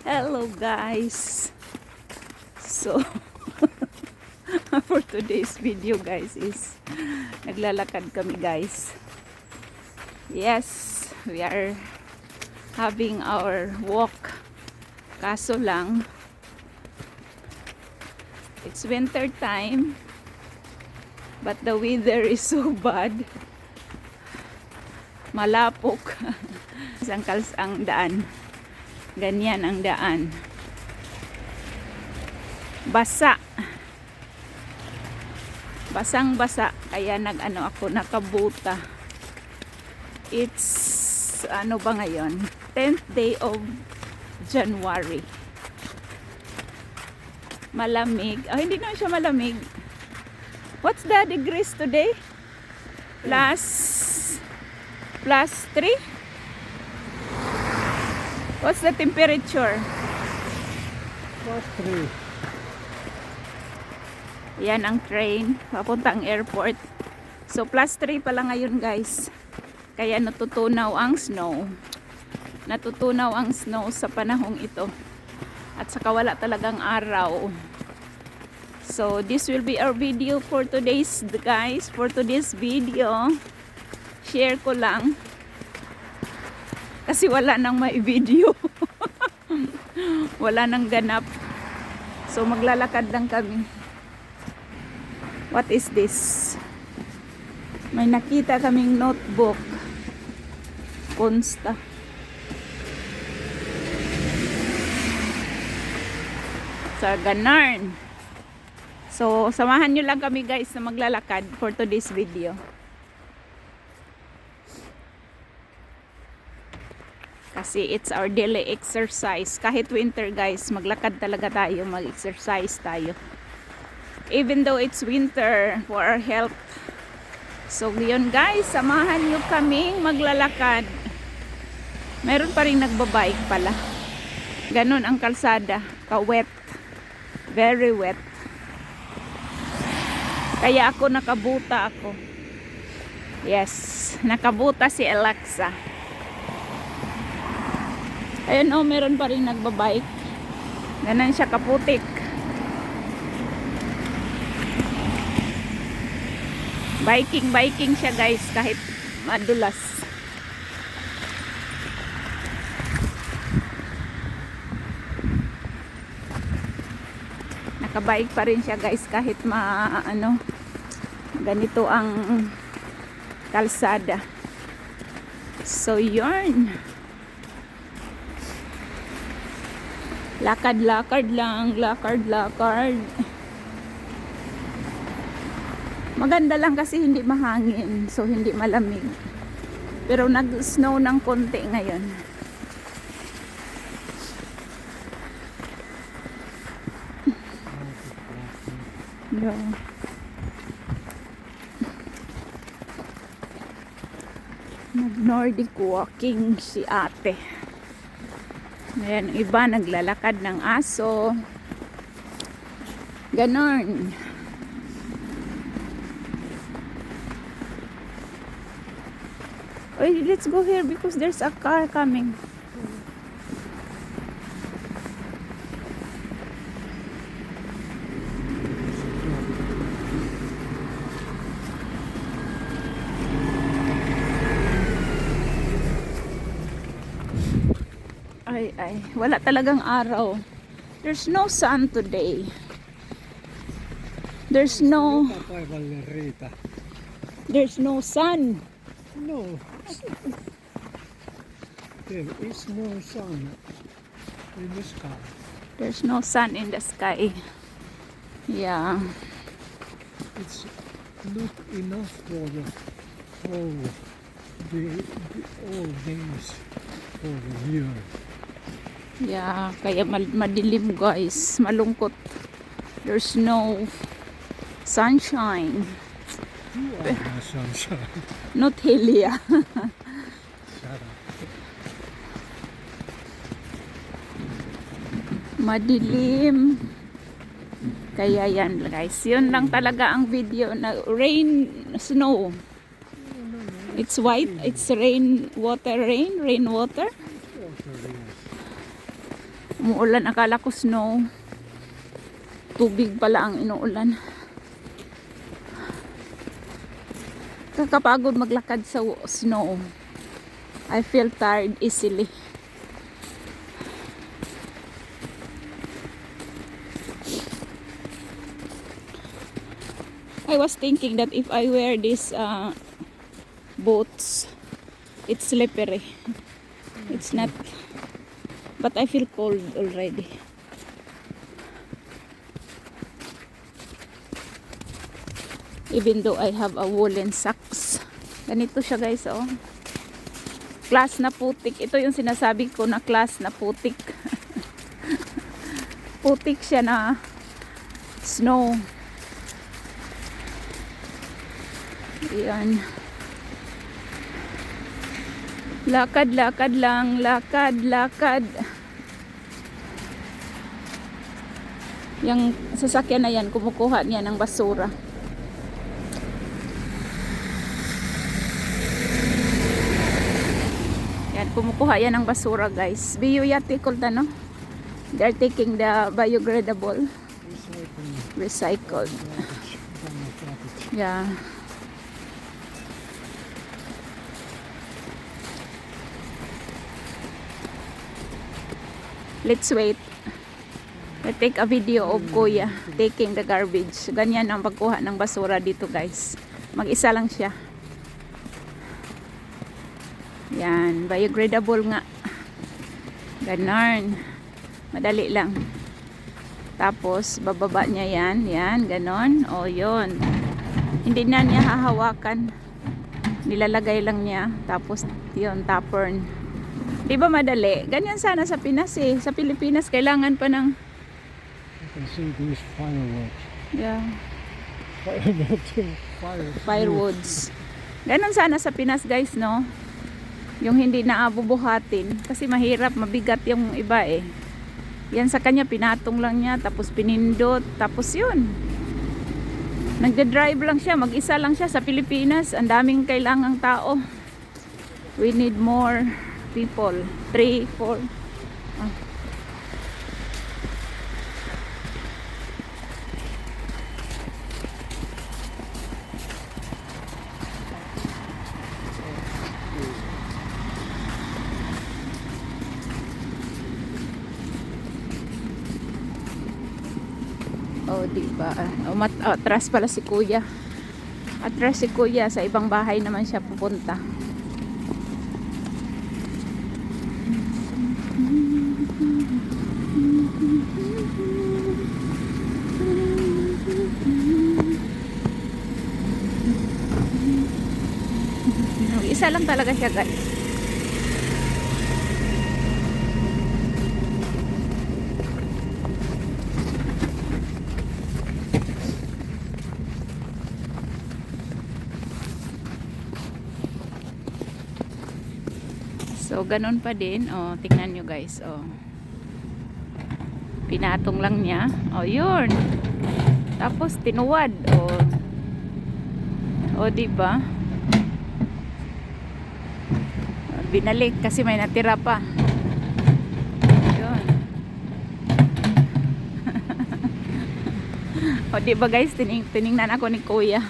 Hello guys. So for today's video guys is naglalakad kami guys. Yes, we are having our walk. Kaso lang it's winter time but the weather is so bad. Malapok. Ang daan. Ganyan ang daan. Basa. Basang-basa. Kaya ako, nakabuta. It's, ano ba ngayon? 10th day of January. Malamig. Oh, hindi naman siya malamig. What's the degrees today? Plus 3? What's the temperature? +3. Yan ang train papuntang airport. So +3 pala ngayon guys. Kaya natutunaw ang snow. Natutunaw ang snow sa panahong ito. At saka wala talagang araw. So this will be our video for today's guys. For today's video, share ko lang. Kasi wala nang may video. Wala nang ganap. So maglalakad lang kami. What is this? May nakita kaming notebook. Consta. Sa ganarn. So samahan nyo lang kami guys na maglalakad for today's video. Kasi it's our daily exercise. Kahit winter guys, maglakad talaga tayo, mag-exercise tayo. Even though it's winter, for our health. So yun guys, samahan nyo kaming maglalakad. Meron pa rin nagbabike pala. Ganon ang kalsada, ka-wet. Very wet. Kaya ako nakabuta ako. Yes, nakabuta si Alexa. Ayun oh, meron pa rin nagbabike. Ganon siya kaputik. Biking siya guys kahit madulas. Nakabike pa rin siya guys kahit ganito ang kalsada. So yun. Lakad-lakad lang, lakad-lakad. Maganda lang kasi hindi mahangin, so hindi malamig. Pero nag-snow ng konti ngayon. Yeah. Nag-Nordic walking si ate. Ayan, iba naglalakad ng aso. Ganon. Oy, let's go here because there's a car coming. Ay, wala talagang araw. There's no sun today. There's no sun. No. There is no sun in the sky. There's no sun in the sky. Yeah. It's not enough for the whole all days for the year. Yeah, kaya madilim guys, malungkot. There's no sunshine. You are the sunshine. Not Helia. Shut up. Madilim. Kaya yan guys. Yun lang talaga ang video na rain, snow. It's white. It's rain water. Umuulan, akala ko snow. Tubig pala ang inuulan. Kakapagod maglakad sa snow. I feel tired easily. I was thinking that if I wear these boots, it's slippery. It's not, but I feel cold already. Even though I have a woolen socks. Ganito siya guys, oh. Class na putik. Ito yung sinasabi ko na class na putik. Putik siya na snow. Ayan. Lakad, lakad lang. Lakad, lakad. Yung sasakyan na yan, kumukuha niya ng basura. Yan, kumukuha yan ng basura guys. Bioyatical na, no? They're taking the biodegradable. Recycled. Yeah. Let's wait. Let's take a video of Kuya taking the garbage. Ganyan ang pagkuha ng basura dito guys. Mag-isa lang siya. Yan, biodegradable nga. Ganon. Madali lang. Tapos, bababa niya yan. Yan, ganon. O, yun. Hindi na niya hahawakan. Nilalagay lang niya. Tapos, yun, tapern. Di ba madali? Ganyan sana sa Pinas eh. Sa Pilipinas, kailangan pa ng... You can see these fireworks. Yeah. Firewoods. Ganon sana sa Pinas guys, no? Yung hindi na abubuhatin. Kasi mahirap, mabigat yung iba eh. Yan sa kanya, pinatong lang niya. Tapos pinindot. Tapos yun. Nagde-drive lang siya. Mag-isa lang siya sa Pilipinas. Ang daming kailangang tao. We need more people. 3, 4. Oh, di ba? Atras pala si Kuya. Atras si Kuya, sa ibang bahay naman siya pupunta. Isa lang talaga siya, guys. So, ganun pa din. O, tingnan nyo guys. O. Pinatong lang niya. O, yun. Tapos, tinuwad. O, diba? Binalik kasi may natira pa. Yun. O, diba guys? Tiningnan ako ni Kuya.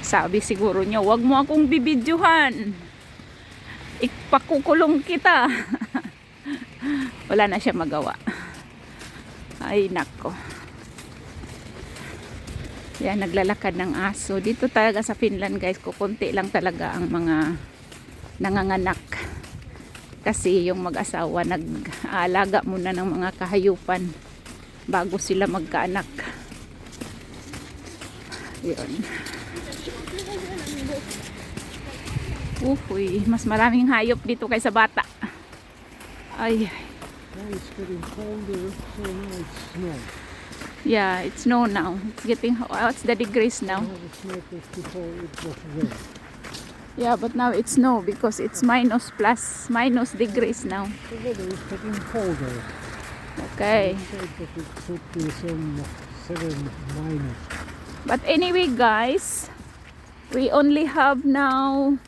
Sabi siguro niya, wag mo akong bibidyohan. Ipakukulong kita. Wala na siya magawa. Ay nako. Yan, naglalakad ng aso. Dito talaga sa Finland guys, kukunti lang talaga ang mga nanganganak. Kasi yung mag-asawa nag-aalaga muna ng mga kahayupan bago sila magkaanak. Yun. Uy, mas maraming hayop dito kaysa bata. Ay. Now it's getting colder, so now it's snow. Yeah, it's snow now. It's getting, what's the degrees now? Now it's snow before it was red. Yeah, but now it's snow because it's minus degrees now. The weather is getting colder. Okay. They said that it should be some 7 minus. But anyway guys, we only have now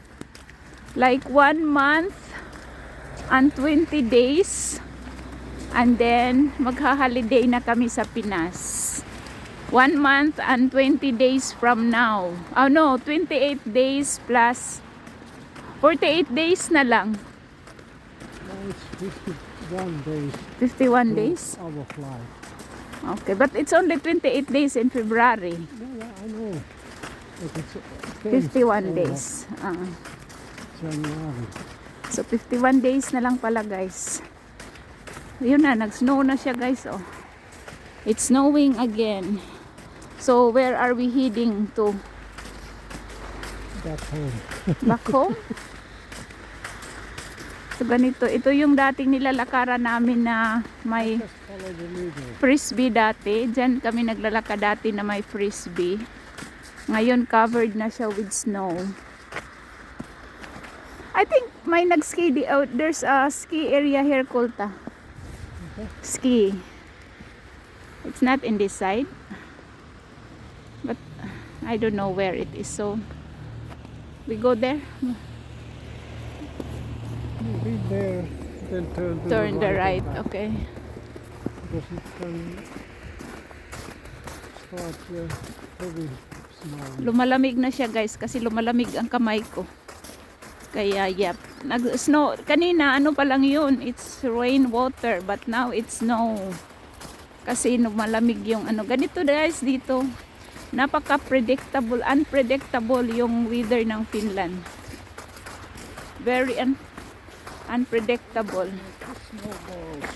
like 1 month and 20 days And then, magha-holiday na kami sa Pinas. 1 month and 20 days from now. Oh no, 28 days plus 48 days na lang. Now it's 51 days 51 to days? our flight. Okay, but it's only 28 days in February. Yeah, I know. But it's 51 days. January. So 51 days na lang pala, guys. Yun na, nag-snow na siya, guys. Oh. It's snowing again. So where are we heading to? Back home. Back home? So ganito, ito yung dating nilalakaran namin na may Just follow the leader. frisbee dati. Diyan kami naglalakad dati na may frisbee. Ngayon covered na siya with snow. I think may nag-ski there's a ski area here, Kulta. Okay. Ski. It's not in this side. But I don't know where it is. So we go there. You read there, then turn to Turn the right. and back, Okay. because it can start heavy snow. Lumalamig na siya, guys, kasi lumalamig ang kamay ko. Kaya yep, nag-snow kanina, ano pa lang yun, it's rain water, but now it's snow. Kasi lumalamig yung ano, ganito guys dito. Napaka-predictable, unpredictable yung weather ng Finland. Very unpredictable. Snowballs.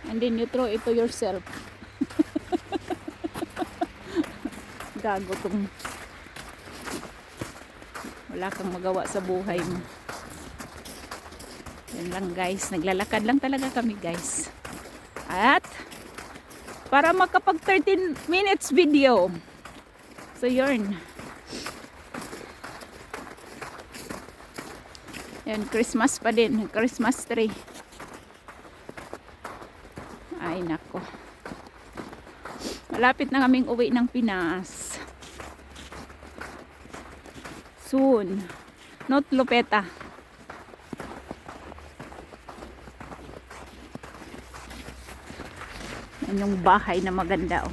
And then you throw it to yourself. Gago tong wala kang magawa sa buhay mo. Yan lang, guys, naglalakad lang talaga kami, guys. At para makapag 13 minutes video. So yun. Yan, Christmas pa din, Christmas tree. Ay nako. Malapit na kaming uwi ng Pinas. Soon. Not Lupeta. Yan yung bahay na maganda, oh.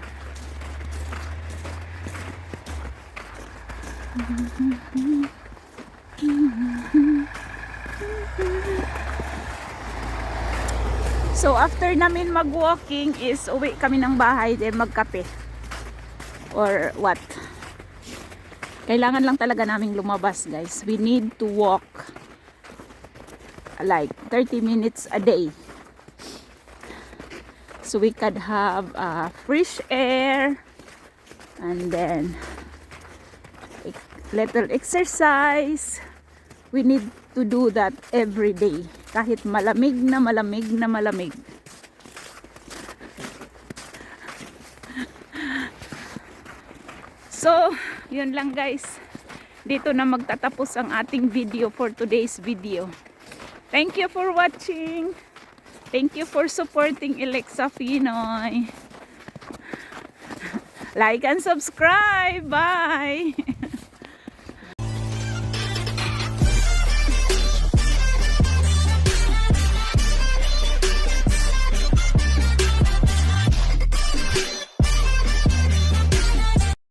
So after namin mag-walking is uwi kami ng bahay then magkape. Or what? Kailangan lang talaga naming lumabas, guys. We need to walk like 30 minutes a day. So we could have fresh air and then little exercise. We need to do that every day. Kahit malamig na malamig na malamig. So, yun lang, guys. Dito na magtatapos ang ating video for today's video. Thank you for watching. Thank you for supporting Alexa Pinoy. Like and subscribe. Bye!